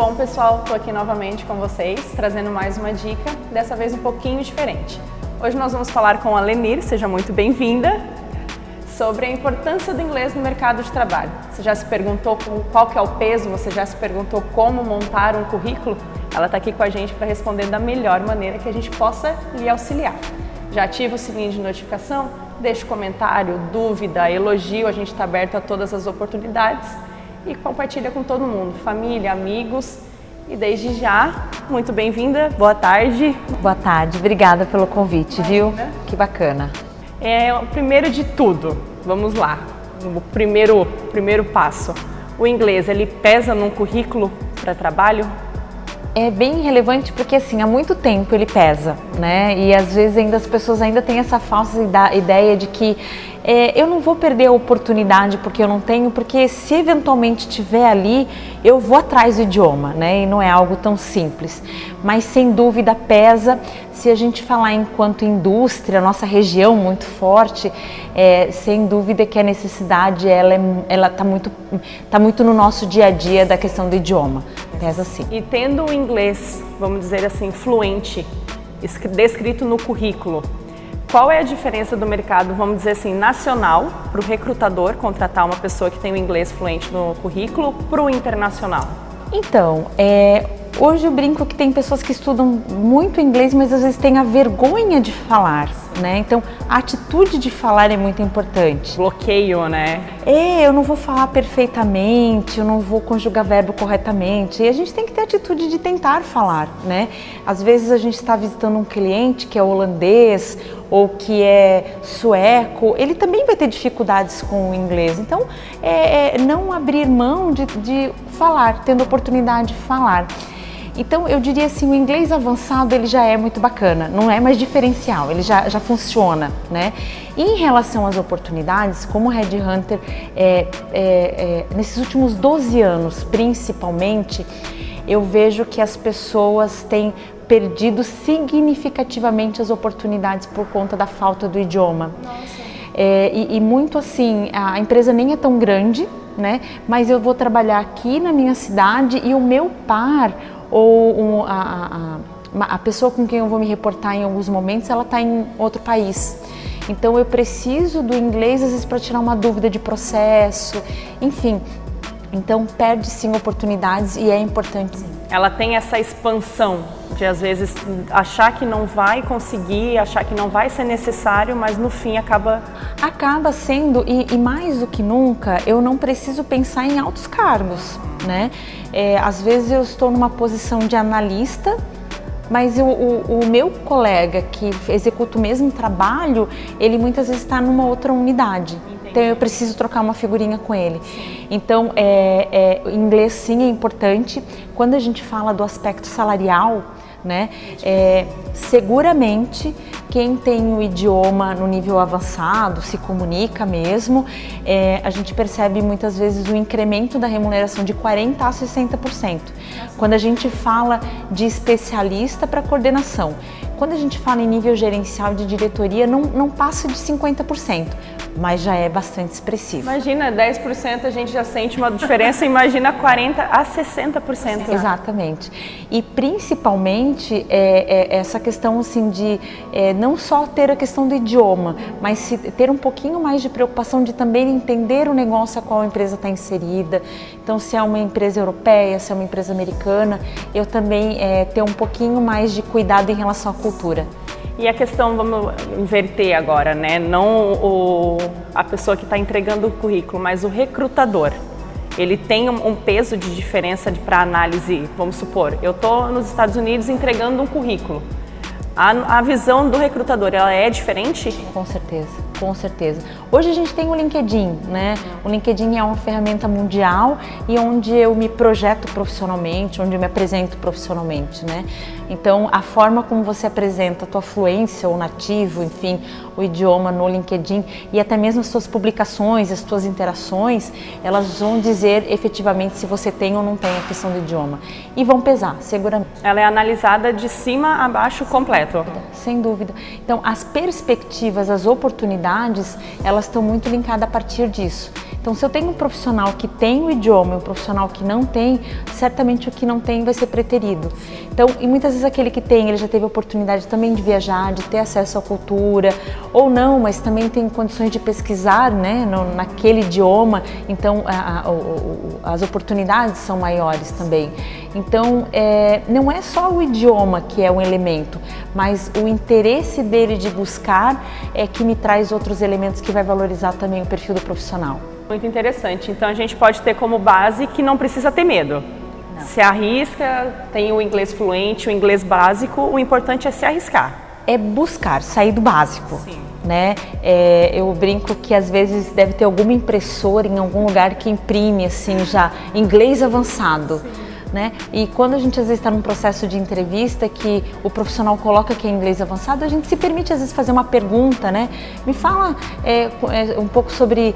bom, pessoal? Estou aqui novamente com vocês, trazendo mais uma dica, dessa vez um pouquinho diferente. Hoje nós vamos falar com a Lenir, seja muito bem-vinda, sobre a importância do inglês no mercado de trabalho. Você já se perguntou qual que é o peso? Você já se perguntou como montar um currículo? Ela está aqui com a gente para responder da melhor maneira que a gente possa lhe auxiliar. Já ativa o sininho de notificação, deixa comentário, dúvida, elogio, a gente está aberto a todas as oportunidades e compartilha com todo mundo, família, amigos. E desde já, muito bem-vinda, boa tarde. Boa tarde, obrigada pelo convite, viu? Que bacana. O primeiro de tudo, vamos lá, o primeiro passo. O inglês, ele pesa num currículo para trabalho? É bem relevante porque assim, há muito tempo ele pesa, né? E às vezes ainda as pessoas ainda têm essa falsa ideia de que eu não vou perder a oportunidade porque eu não tenho, porque se eventualmente tiver ali, eu vou atrás do idioma, né? E não é algo tão simples. Mas sem dúvida pesa. Se a gente falar enquanto indústria, nossa região muito forte, sem dúvida que a necessidade ela tá muito no nosso dia a dia da questão do idioma. Pesa sim. E tendo o inglês, vamos dizer assim, fluente, descrito no currículo, qual é a diferença do mercado, vamos dizer assim, nacional, para o recrutador contratar uma pessoa que tem o inglês fluente no currículo, para o internacional? Então, hoje eu brinco que tem pessoas que estudam muito inglês, mas às vezes têm a vergonha de falar, né? Então, a atitude de falar é muito importante. Bloqueio, né? Eu não vou falar perfeitamente, eu não vou conjugar verbo corretamente. E a gente tem que ter a atitude de tentar falar, né? Às vezes a gente está visitando um cliente que é holandês ou que é sueco, ele também vai ter dificuldades com o inglês. Então, não abrir mão de falar, tendo a oportunidade de falar. Então, eu diria assim, o inglês avançado ele já é muito bacana, não é mais diferencial, ele já funciona, né? E em relação às oportunidades, como Headhunter, nesses últimos 12 anos, principalmente, eu vejo que as pessoas têm perdido significativamente as oportunidades por conta da falta do idioma. Nossa. E muito assim, a empresa nem é tão grande, né? Mas eu vou trabalhar aqui na minha cidade e o meu par ou a pessoa com quem eu vou me reportar em alguns momentos, ela está em outro país. Então eu preciso do inglês às vezes para tirar uma dúvida de processo, enfim. Então perde sim oportunidades e é importante sim. Ela tem essa expansão de às vezes achar que não vai conseguir, achar que não vai ser necessário, mas no fim acaba sendo, e mais do que nunca, eu não preciso pensar em altos cargos, né? Às vezes eu estou numa posição de analista, mas o meu colega que executa o mesmo trabalho, ele muitas vezes está numa outra unidade. Entendi. Então eu preciso trocar uma figurinha com ele. Sim. Então, inglês sim é importante. Quando a gente fala do aspecto salarial, né? Seguramente quem tem o idioma no nível avançado, se comunica mesmo, a gente percebe muitas vezes o incremento da remuneração de 40% a 60%. Quando a gente fala de especialista para coordenação, quando a gente fala em nível gerencial de diretoria, não passa de 50%. Mas já é bastante expressivo. Imagina, 10% a gente já sente uma diferença, imagina 40% a 60%. Exatamente. E principalmente essa questão assim de não só ter a questão do idioma, mas ter um pouquinho mais de preocupação de também entender o negócio a qual a empresa está inserida. Então, se é uma empresa europeia, se é uma empresa americana, eu também ter um pouquinho mais de cuidado em relação à cultura. E a questão, vamos inverter agora, né? Não a pessoa que está entregando o currículo, mas o recrutador. Ele tem um peso de diferença para análise. Vamos supor, eu estou nos Estados Unidos entregando um currículo. A visão do recrutador, ela é diferente? Com certeza, com certeza. Hoje a gente tem o LinkedIn, né? O LinkedIn é uma ferramenta mundial e onde eu me projeto profissionalmente, onde eu me apresento profissionalmente, né? Então, a forma como você apresenta a tua fluência ou nativo, enfim, o idioma no LinkedIn e até mesmo as suas publicações, as suas interações, elas vão dizer efetivamente se você tem ou não tem a questão do idioma. E vão pesar, seguramente. Ela é analisada de cima a baixo completo. Sem dúvida. Então, as perspectivas, as oportunidades, elas estão muito linkadas a partir disso. Então, se eu tenho um profissional que tem o idioma e um profissional que não tem, certamente o que não tem vai ser preterido. Então, e muitas vezes aquele que tem, ele já teve a oportunidade também de viajar, de ter acesso à cultura, ou não, mas também tem condições de pesquisar, né, naquele idioma, então as oportunidades são maiores também. Então, não é só o idioma que é um elemento, mas o interesse dele de buscar é que me traz outros elementos que vai valorizar também o perfil do profissional. Muito interessante. Então a gente pode ter como base que não precisa ter medo. Não. Se arrisca, tem o inglês fluente, o inglês básico, o importante é se arriscar. É buscar, sair do básico. Sim. Né? Eu brinco que às vezes deve ter alguma impressora em algum lugar que imprime assim já inglês avançado. Sim. Né? E quando a gente às vezes está num processo de entrevista que o profissional coloca que é inglês avançado, a gente se permite às vezes fazer uma pergunta, né? Me fala um pouco sobre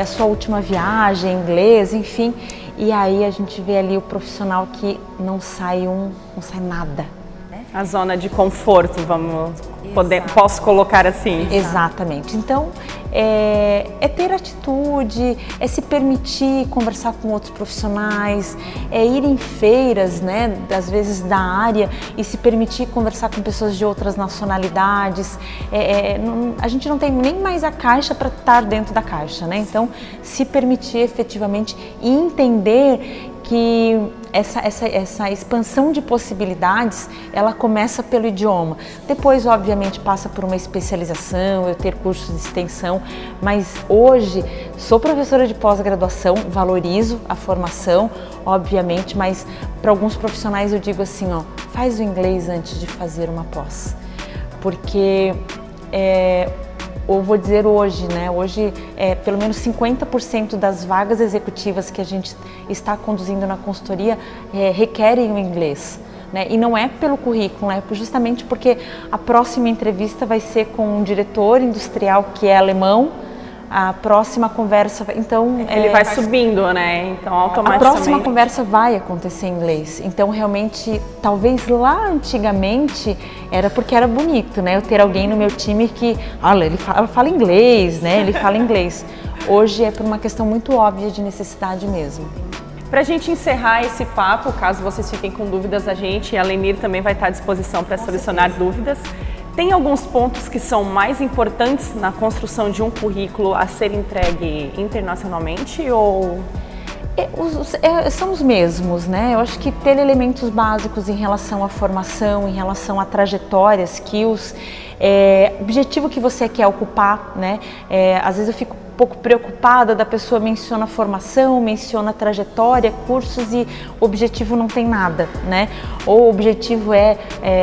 a sua última viagem em inglês, enfim. E aí a gente vê ali o profissional que não sai nada. A zona de conforto, posso colocar assim. Exatamente. Então, é ter atitude, é se permitir conversar com outros profissionais, é ir em feiras, né, às vezes da área, e se permitir conversar com pessoas de outras nacionalidades. A gente não tem nem mais a caixa para estar dentro da caixa, né? Então, se permitir efetivamente e entender que essa expansão de possibilidades, ela começa pelo idioma. Depois, obviamente, passa por uma especialização, eu ter cursos de extensão, mas hoje sou professora de pós-graduação, valorizo a formação, obviamente, mas para alguns profissionais eu digo assim, ó, faz o inglês antes de fazer uma pós, porque ou vou dizer hoje, né? Hoje, pelo menos 50% das vagas executivas que a gente está conduzindo na consultoria requerem o inglês. Né? E não é pelo currículo, é justamente porque a próxima entrevista vai ser com um diretor industrial que é alemão, a próxima conversa, então... Ele vai subindo, né? Então, automaticamente... A próxima conversa vai acontecer em inglês. Então, realmente, talvez lá antigamente era porque era bonito, né? Eu ter alguém no meu time que, olha, ela fala inglês, né? Ele fala inglês. Hoje é por uma questão muito óbvia de necessidade mesmo. Para a gente encerrar esse papo, caso vocês fiquem com dúvidas, a Lenir também vai estar à disposição para solucionar dúvidas. Tem alguns pontos que são mais importantes na construção de um currículo a ser entregue internacionalmente ou... São os mesmos, né? Eu acho que ter elementos básicos em relação à formação, em relação a trajetórias, skills, objetivo que você quer ocupar, né? Às vezes eu fico um pouco preocupada da pessoa menciona formação, menciona trajetória, cursos e o objetivo não tem nada, né? Ou o objetivo é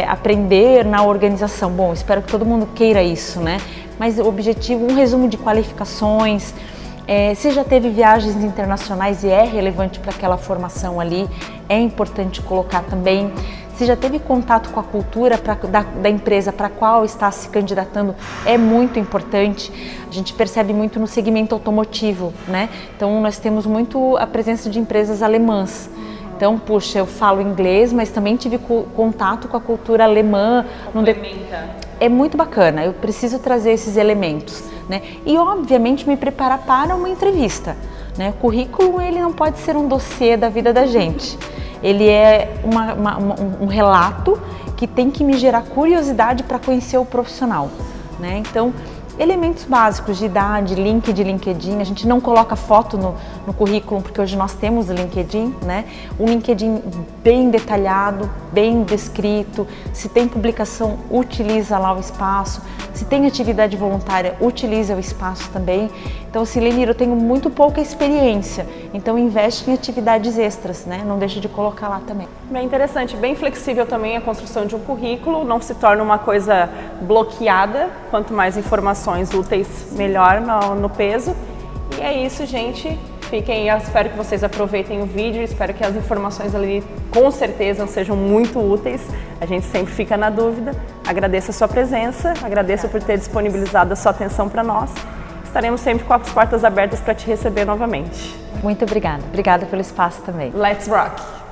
aprender na organização. Bom, espero que todo mundo queira isso, né? Mas o objetivo, um resumo de qualificações, se já teve viagens internacionais e é relevante para aquela formação ali, é importante colocar também. Se já teve contato com a cultura da empresa para a qual está se candidatando, é muito importante. A gente percebe muito no segmento automotivo, né? Então, nós temos muito a presença de empresas alemãs. Então, puxa, eu falo inglês, mas também tive contato com a cultura alemã. É muito bacana, eu preciso trazer esses elementos, né? E, obviamente, me preparar para uma entrevista, né? O currículo, ele não pode ser um dossiê da vida da gente. Ele é um relato que tem que me gerar curiosidade para conhecer o profissional, né? Então, elementos básicos de idade, link de LinkedIn, a gente não coloca foto no currículo, porque hoje nós temos o LinkedIn, né? Um LinkedIn bem detalhado, bem descrito, se tem publicação, utiliza lá o espaço, se tem atividade voluntária, utiliza o espaço também. Então, assim, Lenir, eu tenho muito pouca experiência, então investe em atividades extras, né? Não deixa de colocar lá também. Bem interessante, bem flexível também a construção de um currículo, não se torna uma coisa bloqueada, quanto mais informações úteis, melhor no peso. E é isso, gente. Eu espero que vocês aproveitem o vídeo, espero que as informações ali com certeza sejam muito úteis. A gente sempre fica na dúvida. Agradeço a sua presença, agradeço por ter disponibilizado a sua atenção para nós. Estaremos sempre com as portas abertas para te receber novamente. Muito obrigada. Obrigada pelo espaço também. Let's rock!